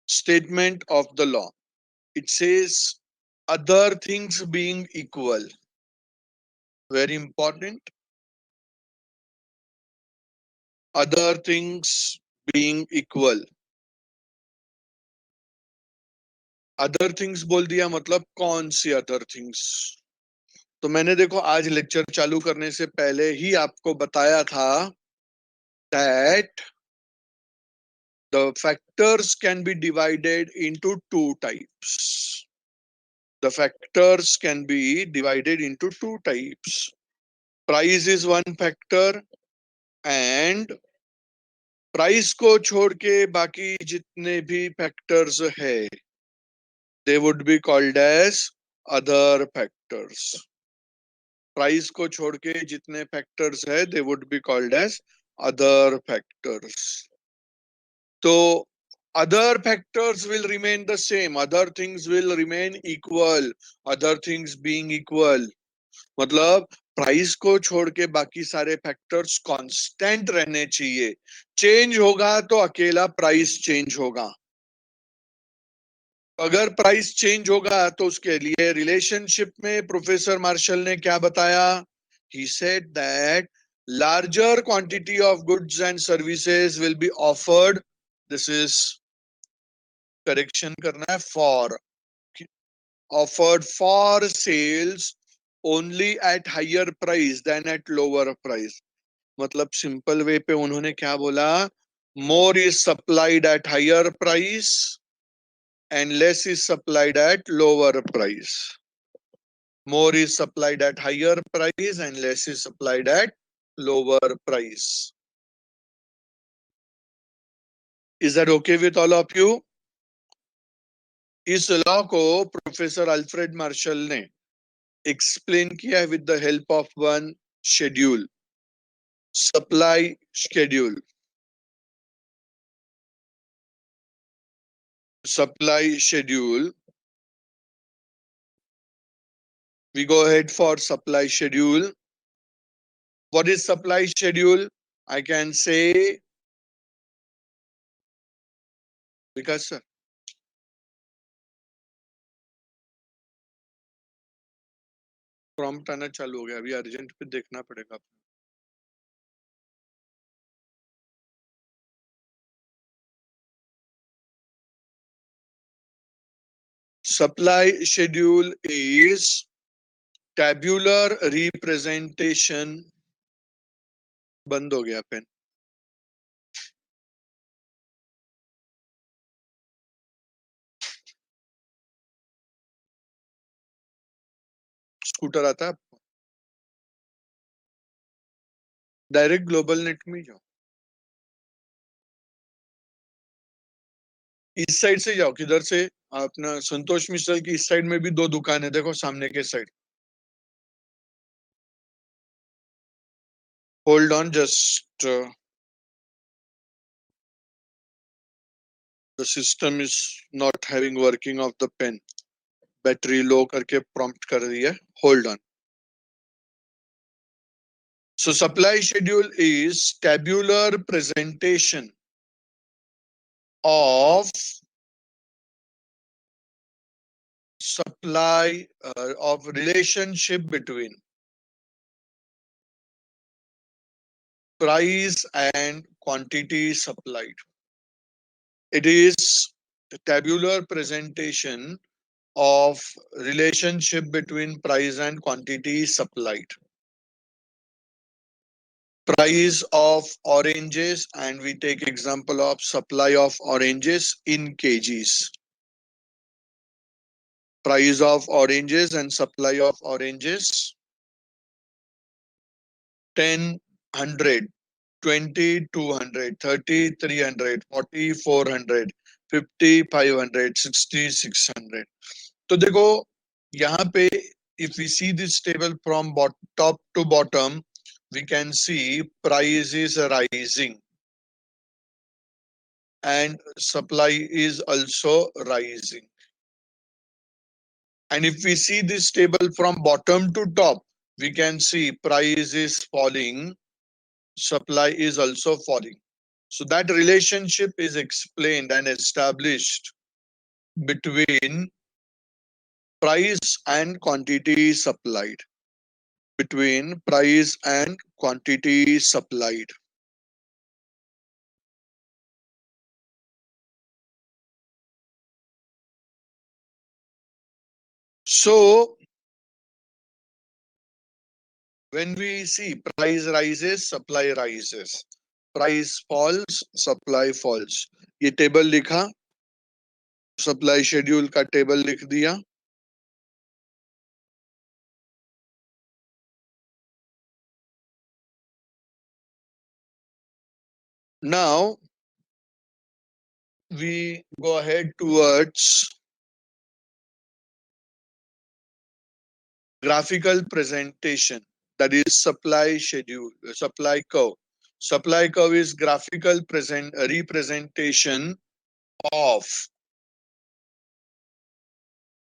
statement of the law. It says other things being equal. Very important. Other things being equal. Other things बोल दिया मतलब कौन सी other things? तो मैंने देखो आज लेक्चर चालू करने से पहले ही आपको बताया था that the factors can be divided into two types. The factors can be divided into two types. Price is one factor and price को छोड़ के बाकी जितने भी फैक्टर्स है they would be called as other factors. Price को छोड़ के जितने फैक्टर्स है they would be called as other factors. तो other factors will remain the same, other things will remain equal, other things being equal. मतलब price को छोड़ के बाकी सारे फैक्टर्स कांस्टेंट रहने चाहिए. चेंज होगा तो अकेला प्राइस चेंज होगा. अगर प्राइस चेंज होगा तो उसके लिए रिलेशनशिप में प्रोफेसर मार्शल ने क्या बताया? He said that larger quantity of goods and services will be offered. This is correction करना है for. Offered for sales only at higher price than at lower price. मतलब सिंपल वे पे उन्होंने क्या बोला? More is supplied at higher price and less is supplied at lower price. More is supplied at higher price and less is supplied at lower price. Is that okay with all of you? इस law को professor Alfred Marshall ने explain किया है with the help of one schedule, supply schedule. Supply schedule. We go ahead for supply schedule. What is supply schedule? I can say, because sir, prompt आना चालू हो गया. अभी urgent पे देखना पड़ेगा. Supply schedule is tabular representation. बंद हो गया पेन. स्कूटर आता है आपको? डायरेक्ट ग्लोबल नेट में जाओ. इस साइड से जाओ. किधर से? अपना संतोष मिश्र की इस साइड में भी दो दुकान है. देखो सामने के side. Hold on, just the system is not having working of the pen. Battery low करके प्रॉम्प्ट कर दिया. Hold on. So supply schedule is tabular presentation of supply of relationship between price and quantity supplied. It is the tabular presentation of relationship between price and quantity supplied. Price of oranges, and we take example of supply of oranges in kgs. Price of oranges and supply of oranges: 10, 100, 20, 200, 30, 300, 40, 400, 50, 500, 60, 600. तो देखो यहाँ पे if we see this table from top to bottom, we can see price is rising and supply is also rising. And if we see this table from bottom to top, we can see price is falling, supply is also falling. So that relationship is explained and established between price and quantity supplied. Between price and quantity supplied. So when we see price rises, supply rises. Price falls, supply falls. ये table लिखा, supply schedule का table लिख दिया. Now we go ahead towards graphical presentation, that is supply schedule, supply curve. Supply curve is graphical representation of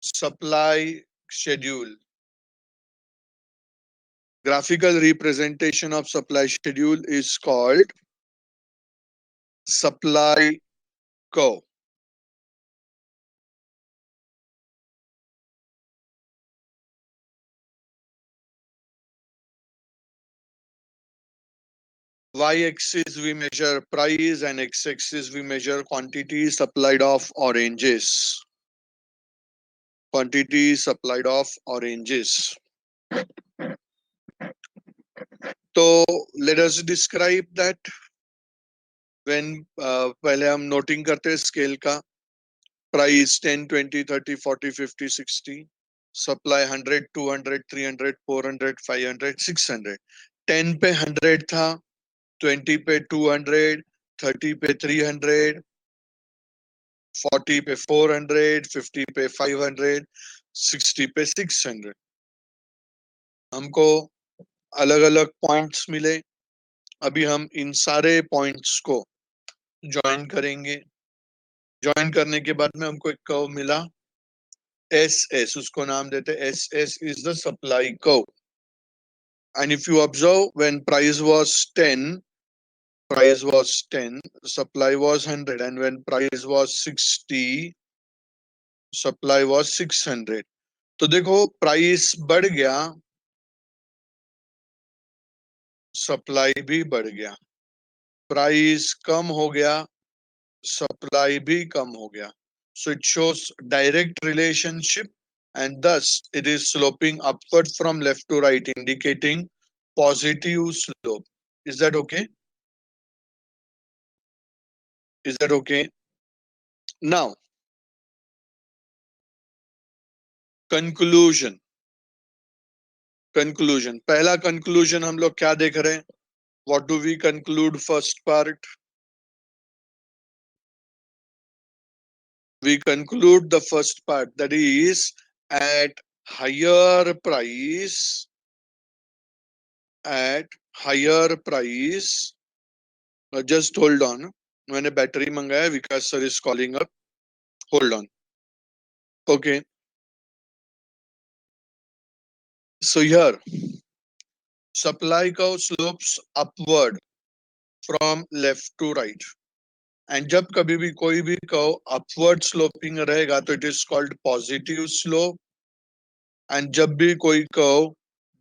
supply schedule. Graphical representation of supply schedule is called supply curve. Y-axis we measure price and x-axis we measure quantity supplied of oranges. Quantity supplied of oranges. So let us describe that. When पहले हम noting करते हैं scale का. Price 10, 20, 30, 40, 50, 60. Supply 100, 200, 300, 400, 500, 600. 10 पे 100 था, 20 पे 200, 30 पे 300, 40 पे 400, 50 पे 500, 60 पे 600. हमको अलग अलग पॉइंट्स मिले. अभी हम इन सारे पॉइंट्स को ज्वाइन करेंगे. ज्वाइन करने के बाद में हमको एक कर्व मिला SS, उसको नाम देते हैं SS is the supply curve. And if you observe, when price was 10, supply was 100, and when price was 60, supply was 600. तो देखो प्राइस बढ़ गया, सप्लाई भी बढ़ गया. प्राइस कम हो गया, सप्लाई भी कम हो गया. So it shows direct relationship, and thus it is sloping upward from left to right, indicating positive slope. Is that okay? Is that okay? Now, conclusion. Conclusion. पहला conclusion हम लोग क्या देख रहे हैं? What do we conclude first part? We conclude the first part, that is at higher price, just hold on. मैंने battery मंगाया, विकास sir is calling up. Hold on. Okay. So here, supply curve slopes upward from left to right. And जब कभी भी कोई भी curve upward sloping रहेगा तो it is called positive slope. And जब भी कोई कर्व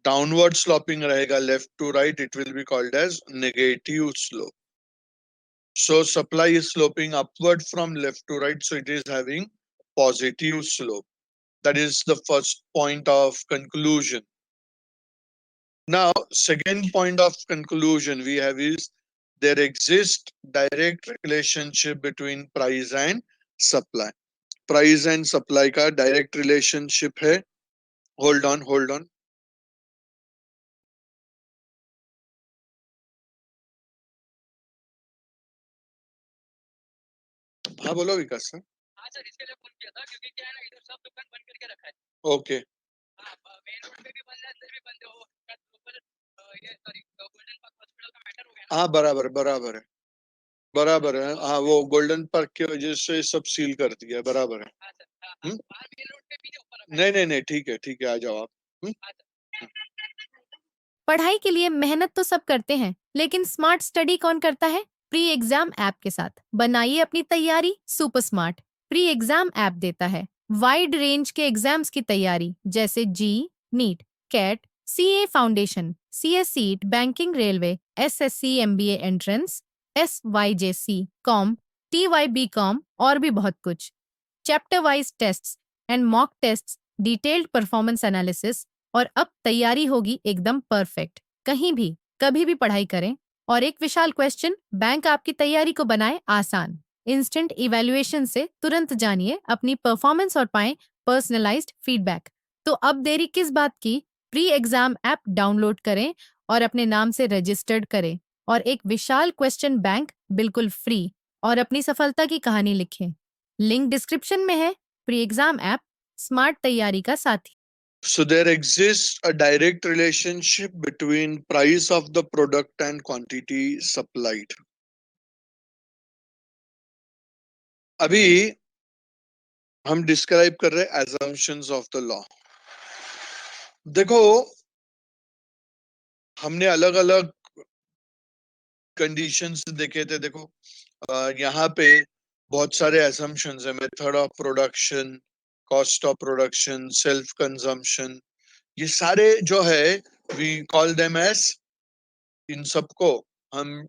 डाउनवर्ड स्लोपिंग रहेगा left to right, it will be called as negative slope. So supply is sloping upward from left to right, so it is having positive slope. That is the first point of conclusion. Now, second point of conclusion we have is there exists direct relationship between price and supply. Price and supply का direct relationship है. Hold on. हाँ बोलो विकास sir. हाँ sir, इसके लिए phone किया था क्योंकि क्या है ना, इधर सब दुकान बंद करके रखा है. ओके. मेन रोड पे भी बंद है, अंदर भी बंद है. वो ये सॉरी गोल्डन पार्क हॉस्पिटल का मैटर हो गया. हाँ बराबर है. हाँ, वो गोल्डन पार्क की वजह से सब सील कर दिया. बराबर है. नहीं, ठीक है, आ जाओ आप. पढ़ाई के लिए मेहनत तो सब करते हैं, लेकिन स्मार्ट स्टडी कौन करता है? प्री एग्जाम ऐप के साथ बनाइए अपनी तैयारी super smart. Pre exam app देता है वाइड रेंज के एग्जाम्स की तैयारी, जैसे JEE, NEET, CAT, CA foundation, CS seat, banking, railway, SSC, MBA entrance, SYJC, com, TYB com और भी बहुत कुछ। Chapter wise tests and mock tests, detailed performance analysis, और अब तैयारी होगी एकदम परफेक्ट। कहीं भी कभी भी पढ़ाई करें। और एक विशाल क्वेश्चन बैंक आपकी तैयारी को बनाए आसान। इंस्टेंट इवैल्यूएशन से तुरंत जानिए अपनी परफॉर्मेंस और पाएं पर्सनलाइज्ड फीडबैक। तो अब देरी किस बात की? प्री एग्जाम ऐप डाउनलोड करें और अपने नाम से रजिस्टर्ड करें और एक विशाल क्वेश्चन बैंक बिल्कुल फ्री और अपनी सफलता की कहानी लिखें। लिंक डिस्क्रिप्शन में है। प्री एग्जाम ऐप स्मार्ट तैयारी का साथी। So there exists a direct relationship between price of the product and quantity supplied. अभी हम डिस्क्राइब कर रहे हैं assumptions of the law. देखो, हमने अलग अलग कंडीशंस देखे थे। देखो, यहाँ पे बहुत सारे assumptions है। Method of production, cost of production, self consumption, ये सारे जो है वी कॉल देम एज, इन सबको हम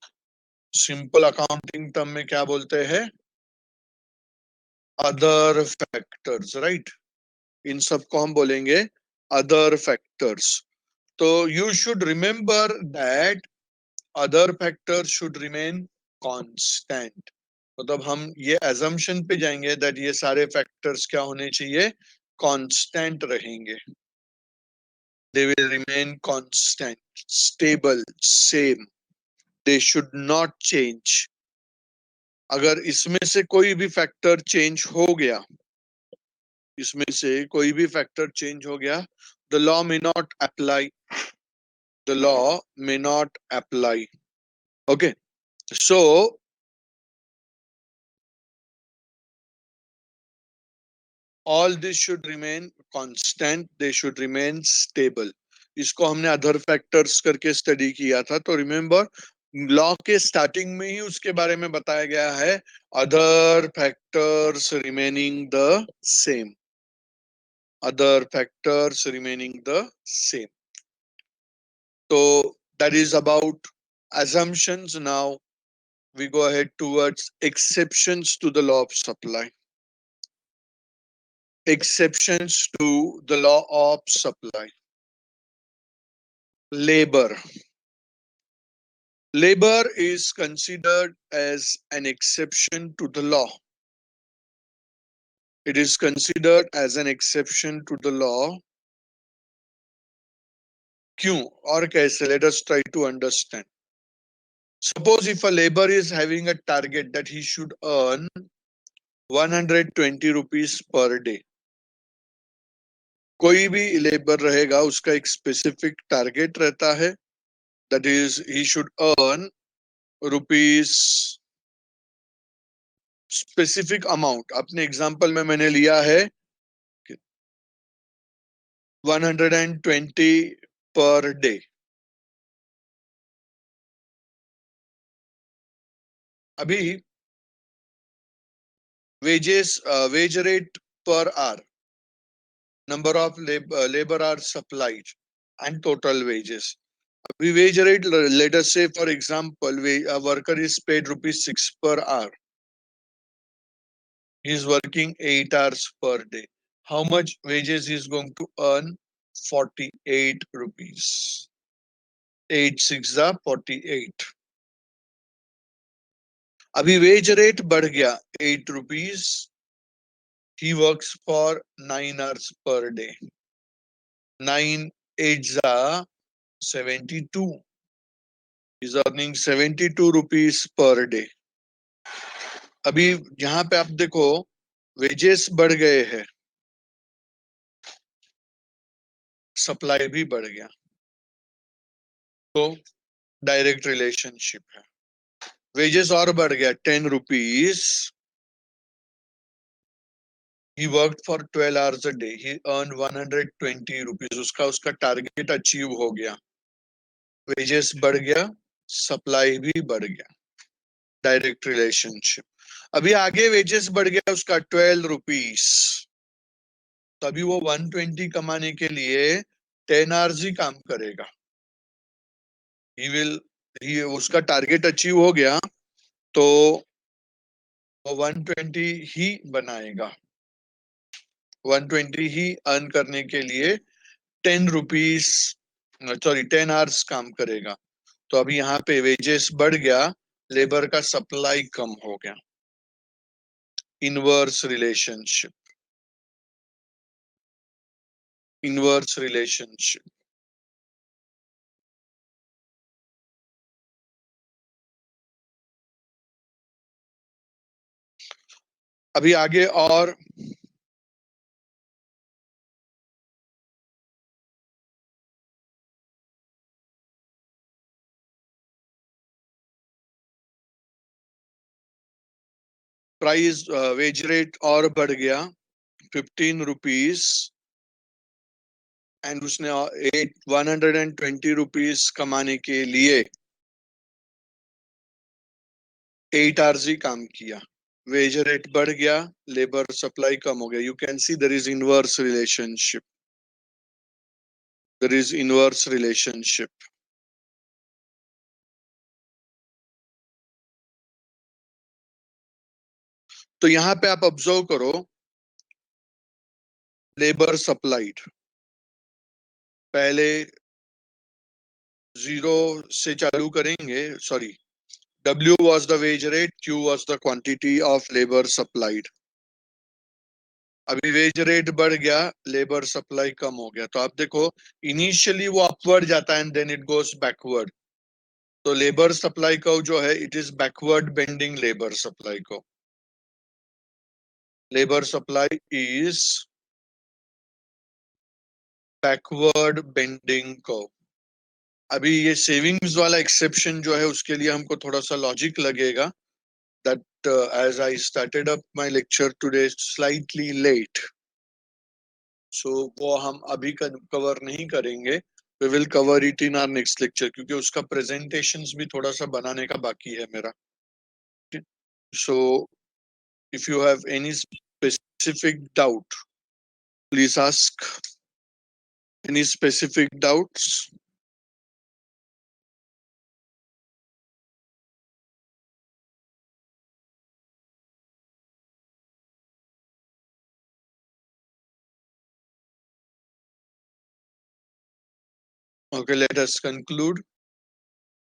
सिंपल अकाउंटिंग टर्म में क्या बोलते हैं? Other factors, right? इन सबको हम बोलेंगे अदर फैक्टर्स। तो you should remember that other factors should remain constant. मतलब हम ये assumption पे जाएंगे दैट ये सारे फैक्टर्स क्या होने चाहिए? कांस्टेंट रहेंगे। They will remain constant, stable, same. They should not change. अगर इसमें से कोई भी फैक्टर चेंज हो गया, इसमें से कोई भी फैक्टर चेंज हो गया, the law may not apply. The law may not apply. Okay. So all this should remain constant. They should remain stable. इसको हमने अदर फैक्टर्स करके स्टडी किया था। तो रिमेंबर, लॉ के स्टार्टिंग में ही उसके बारे में बताया गया है, other factors remaining the same. Other factors remaining the same. So that is about assumptions. Now we go ahead towards exceptions to the law of supply. Exceptions to the law of supply. Labor. Labor is considered as an exception to the law. It is considered as an exception to the law. क्यों और कैसे? Let us try to understand. Suppose if a laborer is having a target that he should earn 120 rupees per day. कोई भी labour रहेगा, उसका एक specific target रहता है, that is he should earn rupees specific amount. अपने example में मैंने लिया है 120 पर डे। अभी wage rate per hour, number of labor hours supplied, and total wages. अभी wage rate, let us say for example, a worker is paid ₹6 per hour. He is working 8 hours per day. How much wages he is going to earn? 48 rupees. 8 6 are 48. अभी wage rate बढ़ गया 8 rupees. He works for 9 hours per day. 9 8s are 72. He is earning 72 rupees per day. अभी यहाँ पे आप देखो, wages बढ़ गए हैं, सप्लाई भी बढ़ गया, तो डायरेक्ट रिलेशनशिप है। वेजेस और बढ़ गया 10 rupees. He work for 12 hours a day, he earn 120 rupees. उसका टारगेट अचीव हो गया, वेजेस बढ़ गया, सप्लाई भी बढ़ गया, डायरेक्ट रिलेशनशिप। अभी आगे वेजेस बढ़ गया उसका 12 रुपीस, तो अभी वो 120 कमाने के लिए 10 आवर्स ही काम करेगा। ही विल, ही उसका टारगेट अचीव हो गया तो वो 120 ही बनाएगा। 120 ही अर्न करने के लिए 10 रुपीस, सॉरी 10 आवर्स काम करेगा। तो अभी यहाँ पे वेजेस बढ़ गया, लेबर का सप्लाई कम हो गया। Inverse relationship, inverse relationship. अभी आगे और प्राइस, वेज रेट और बढ़ गया 15 रुपीस, एंड उसने 120 रुपीस कमाने के लिए 8 आवर्स ही काम किया। वेज रेट बढ़ गया, लेबर सप्लाई कम हो गया। You can see there is inverse relationship, there is inverse relationship. तो यहां पे आप ऑब्जर्व करो, लेबर सप्लाइड पहले जीरो से चालू करेंगे, sorry, W was the wage rate, Q was the quantity of labor supplied। अभी वेज रेट बढ़ गया, लेबर सप्लाई कम हो गया। तो आप देखो, इनिशियली वो अपवर्ड जाता है and then it goes backward. तो लेबर सप्लाई को जो है, it is backward bending labour supply को। Labour supply is backward bending को। अभी ये सेविंग्स वाला एक्सेप्शन जो है, उसके लिए हमको थोड़ा सा लॉजिक लगेगा। That as I started up my lecture today slightly late, so वो हम अभी कवर नहीं करेंगे। We will cover it in our next lecture, क्योंकि उसका presentations भी थोड़ा सा बनाने का बाकी है मेरा। So if you have any specific doubt, please ask. Any specific doubts? Okay, let us conclude.